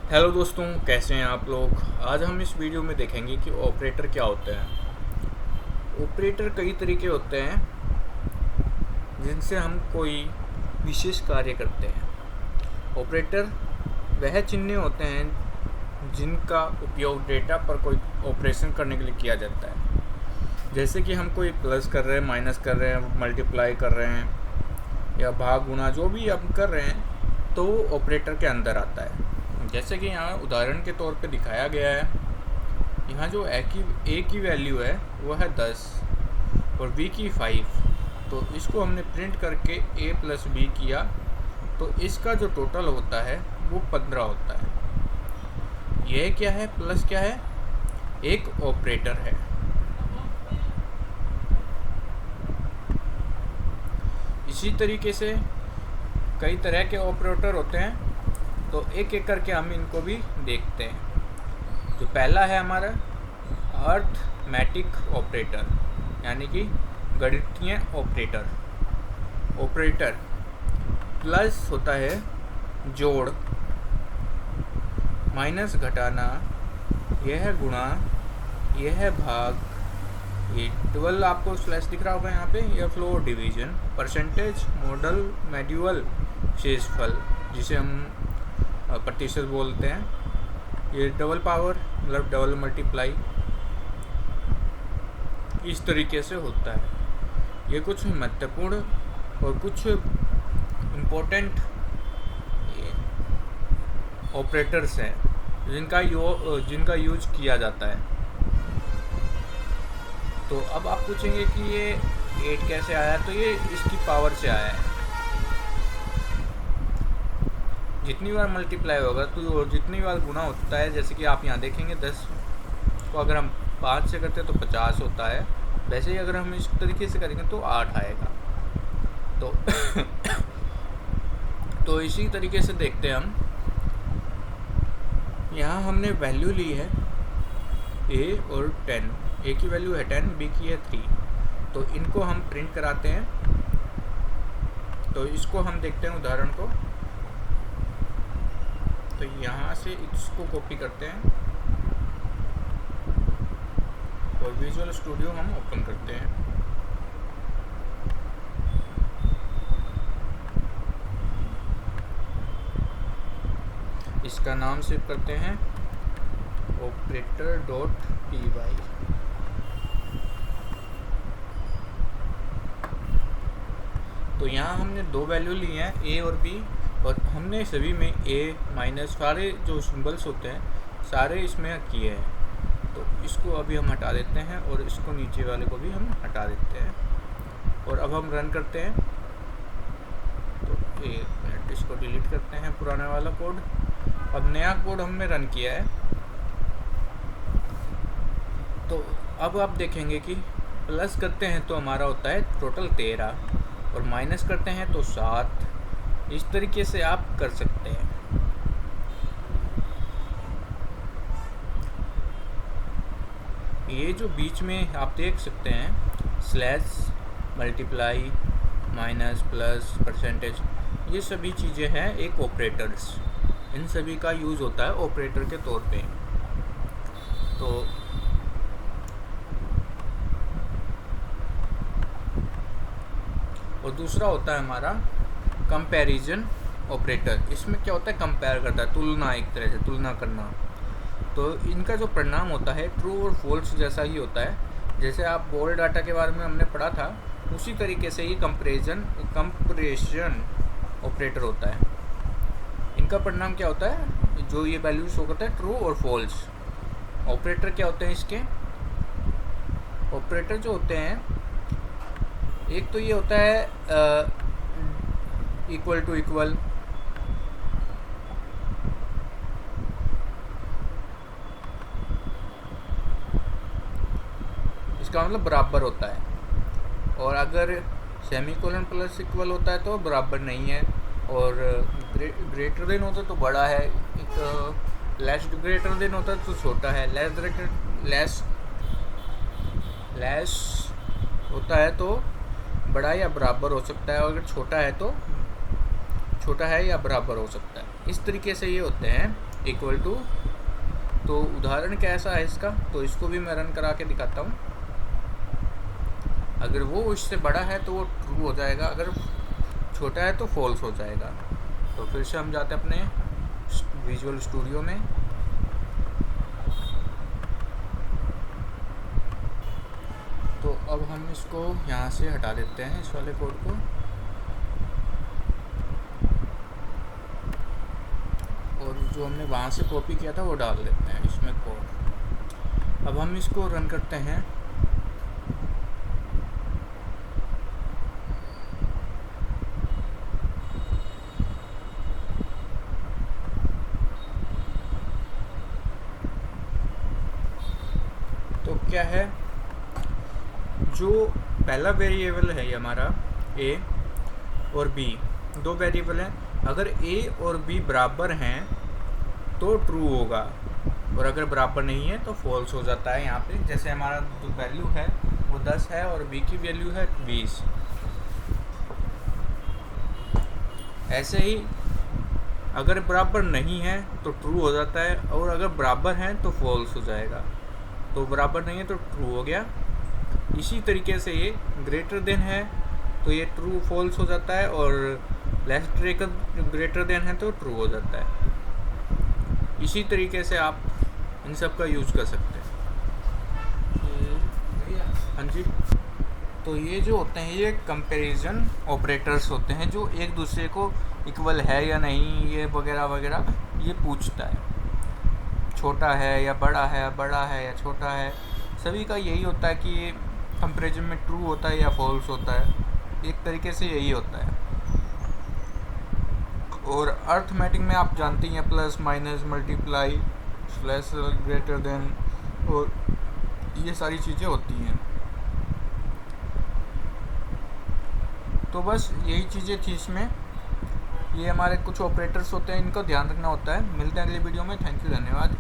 Hello दोस्तों, कैसे हैं आप लोग। आज हम इस वीडियो में देखेंगे कि ऑपरेटर क्या होते हैं। ऑपरेटर कई तरीके होते हैं जिनसे हम कोई विशेष कार्य करते हैं। ऑपरेटर वह चिन्ह होते हैं जिनका उपयोग डेटा पर कोई ऑपरेशन करने के लिए किया जाता है। जैसे कि हम कोई प्लस कर रहे हैं, माइनस कर रहे हैं, मल्टीप्लाई कर रहे हैं या भाग गुणा जो भी हम कर रहे हैं तो वो ऑपरेटर के अंदर आता है। जैसे कि यहाँ उदाहरण के तौर पे दिखाया गया है, यहाँ जो ए की वैल्यू है वो है 10 और बी की 5। तो इसको हमने प्रिंट करके ए प्लस बी किया तो इसका जो टोटल होता है वो 15 होता है। यह क्या है, प्लस क्या है, एक ऑपरेटर है। इसी तरीके से कई तरह के ऑपरेटर होते हैं, तो एक एक करके हम इनको भी देखते हैं। जो पहला है हमारा अर्थमेटिक ऑपरेटर, यानी कि गणितीय ऑपरेटर। ऑपरेटर प्लस होता है जोड़, माइनस घटाना, यह है गुणा, यह है भाग, ये डबल आपको स्लैश दिख रहा होगा यहाँ पे, यह floor division, percentage, model, module, शेषफल जिसे हम प्रतिशत बोलते हैं, ये डबल पावर मतलब डबल मल्टीप्लाई, इस तरीके से होता है। ये कुछ महत्वपूर्ण और कुछ इम्पोर्टेंट ऑपरेटर्स हैं जिनका यूज किया जाता है। तो अब आप पूछेंगे कि ये 8 कैसे आया, तो ये इसकी पावर से आया है। जितनी बार मल्टीप्लाई होगा तो जितनी बार गुना होता है, जैसे कि आप यहाँ देखेंगे 10 को अगर हम 5 से करते हैं तो 50 होता है। वैसे ही अगर हम इस तरीके से करेंगे तो 8 आएगा। तो तो इसी तरीके से देखते हैं हम। यहाँ हमने वैल्यू ली है a और 10। a की वैल्यू है 10, b की है 3। तो इनको हम प्रिंट कराते हैं। तो इसको हम देखते हैं उदाहरण को। तो यहाँ से इसको कॉपी करते हैं और विजुअल स्टूडियो हम ओपन करते हैं। इसका नाम सेव करते हैं operator.py। तो यहाँ हमने दो वैल्यू ली हैं a और b, और हमने सभी में a माइनस सारे जो सिंबल्स होते हैं सारे इसमें किए हैं। तो इसको अभी हम हटा देते हैं और इसको नीचे वाले को भी हम हटा देते हैं। और अब हम रन करते हैं। तो एक मिनट, इसको डिलीट करते हैं पुराना वाला कोड। अब नया कोड हमने रन किया है। तो अब आप देखेंगे कि प्लस करते हैं तो हमारा होता है टोटल 13 और माइनस करते हैं तो 7। इस तरीके से आप कर सकते हैं। ये जो बीच में आप देख सकते हैं slash, multiply, minus, plus, percentage, ये सभी चीज़ें हैं एक ऑपरेटर्स। इन सभी का यूज़ होता है ऑपरेटर के तौर पे। तो और दूसरा होता है हमारा कंपैरिजन ऑपरेटर। इसमें क्या होता है, कंपेयर करता है, तुलना, एक तरह से तुलना करना। तो इनका जो परिणाम होता है ट्रू और फॉल्स जैसा ही होता है। जैसे आप बोर्ड डाटा के बारे में हमने पढ़ा था, उसी तरीके से ये कंपैरिजन ऑपरेटर होता है। इनका परिणाम क्या होता है, जो ये वैल्यू शो करता है ट्रू और फॉल्स। ऑपरेटर क्या होते हैं इसके, ऑपरेटर जो होते हैं, एक तो ये होता है इक्वल टू इक्वल, इसका मतलब बराबर होता है। और अगर सेमीकोलन प्लस इक्वल होता है तो बराबर नहीं है, और ग्रेटर देन होता है तो बड़ा है, एक लेस ग्रेटर देन होता है तो छोटा है, लेस होता है तो बड़ा या बराबर हो सकता है, और अगर छोटा है तो छोटा है या बराबर हो सकता है। इस तरीके से ये होते हैं इक्वल टू। तो उदाहरण कैसा है इसका, तो इसको भी मैं रन करा के दिखाता हूँ। अगर वो इससे बड़ा है तो वो ट्रू हो जाएगा, अगर छोटा है तो फॉल्स हो जाएगा। तो फिर से हम जाते हैं अपने विजुअल स्टूडियो में। तो अब हम इसको यहाँ से हटा देते हैं, इस वाले कोड को, और जो हमने वहाँ से कॉपी किया था वो डाल देते हैं इसमें कोड। अब हम इसको रन करते हैं। तो क्या है, जो पहला वेरिएबल है ये हमारा a और b, दो वेरिएबल हैं। अगर a और b बराबर हैं तो ट्रू होगा, और अगर बराबर नहीं है तो फॉल्स हो जाता है। यहाँ पे जैसे हमारा जो वैल्यू है वो 10 है और b की वैल्यू है 20। ऐसे ही अगर बराबर नहीं है तो ट्रू हो जाता है, और अगर बराबर है तो फॉल्स हो जाएगा। तो बराबर नहीं है तो ट्रू हो गया। इसी तरीके से ये ग्रेटर देन है तो ये ट्रू फॉल्स हो जाता है, और लेस ग्रेटर देन है तो ट्रू हो जाता है। इसी तरीके से आप इन सब का यूज़ कर सकते हैं। हाँ जी। तो ये जो होते हैं ये कंपैरिजन ऑपरेटर्स होते हैं, जो एक दूसरे को इक्वल है या नहीं, ये वगैरह वगैरह ये पूछता है। छोटा है या बड़ा है या छोटा है, सभी का यही होता है कि ये कंपैरिजन में ट्रू होता है या फॉल्स होता है। एक तरीके से यही होता है। और अर्थमेटिक में आप जानते हैं plus minus multiply slash greater than, और ये सारी चीज़ें होती हैं। तो बस यही चीज़ें थी इसमें। ये हमारे कुछ ऑपरेटर्स होते हैं, इनको ध्यान रखना होता है। मिलते हैं अगली वीडियो में। थैंक यू, धन्यवाद।